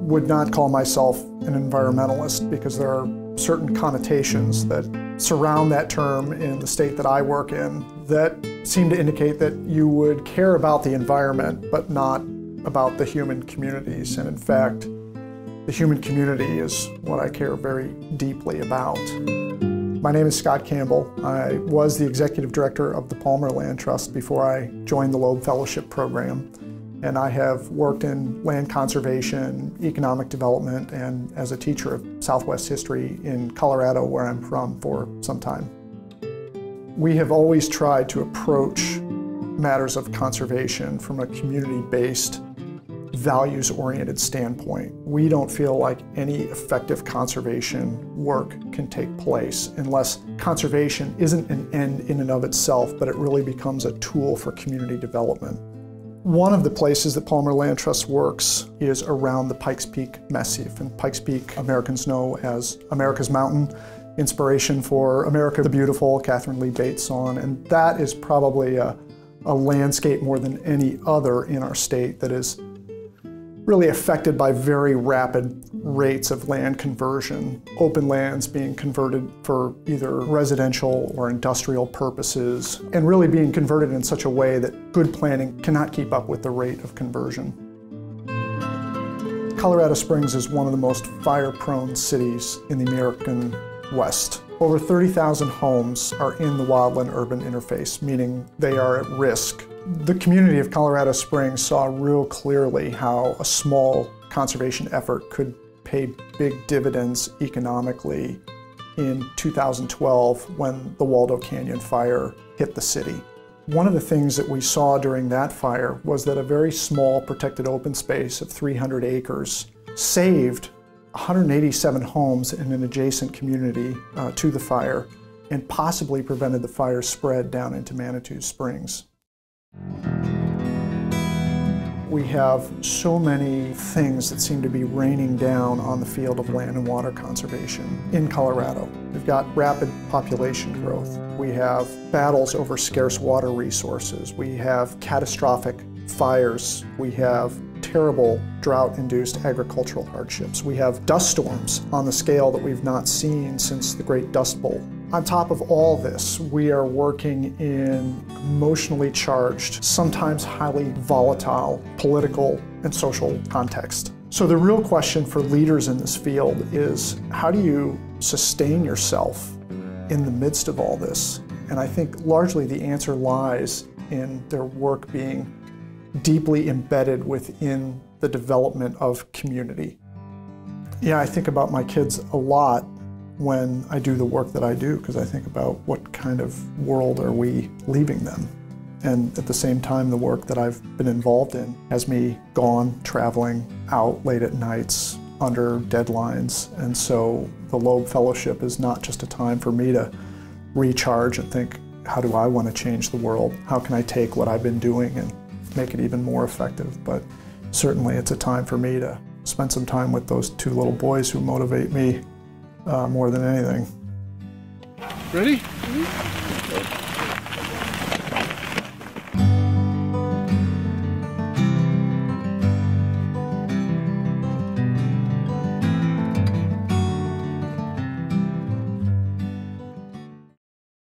would not call myself an environmentalist because there are certain connotations that surround that term in the state that I work in that seem to indicate that you would care about the environment but not about the human communities. And in fact, the human community is what I care very deeply about. My name is Scott Campbell. I was the executive director of the Palmer Land Trust before I joined the Loeb Fellowship Program. And I have worked in land conservation, economic development, and as a teacher of Southwest history in Colorado, where I'm from, for some time. We have always tried to approach matters of conservation from a community-based, values-oriented standpoint. We don't feel like any effective conservation work can take place unless conservation isn't an end in and of itself, but it really becomes a tool for community development. One of the places that Palmer Land Trust works is around the Pikes Peak Massif. And Pikes Peak, Americans know as America's Mountain, inspiration for America the Beautiful, Catherine Lee Bates song. And that is probably a landscape more than any other in our state that is really affected by very rapid rates of land conversion. Open lands being converted for either residential or industrial purposes, and really being converted in such a way that good planning cannot keep up with the rate of conversion. Colorado Springs is one of the most fire-prone cities in the American West. Over 30,000 homes are in the wildland-urban interface, meaning they are at risk. The community of Colorado Springs saw real clearly how a small conservation effort could pay big dividends economically in 2012 when the Waldo Canyon fire hit the city. One of the things that we saw during that fire was that a very small protected open space of 300 acres saved 187 homes in an adjacent community to the fire and possibly prevented the fire's spread down into Manitou Springs. We have so many things that seem to be raining down on the field of land and water conservation in Colorado. We've got rapid population growth. We have battles over scarce water resources. We have catastrophic fires. We have terrible drought-induced agricultural hardships. We have dust storms on the scale that we've not seen since the Great Dust Bowl. On top of all this, we are working in emotionally charged, sometimes highly volatile political and social context. So the real question for leaders in this field is, how do you sustain yourself in the midst of all this? And I think largely the answer lies in their work being deeply embedded within the development of community. Yeah, I think about my kids a lot when I do the work that I do, because I think about what kind of world are we leaving them. And at the same time, the work that I've been involved in has me gone, traveling, out late at nights, under deadlines. And so the Loeb Fellowship is not just a time for me to recharge and think, how do I want to change the world? How can I take what I've been doing and make it even more effective? But certainly it's a time for me to spend some time with those two little boys who motivate me more than anything. Ready? Mm-hmm.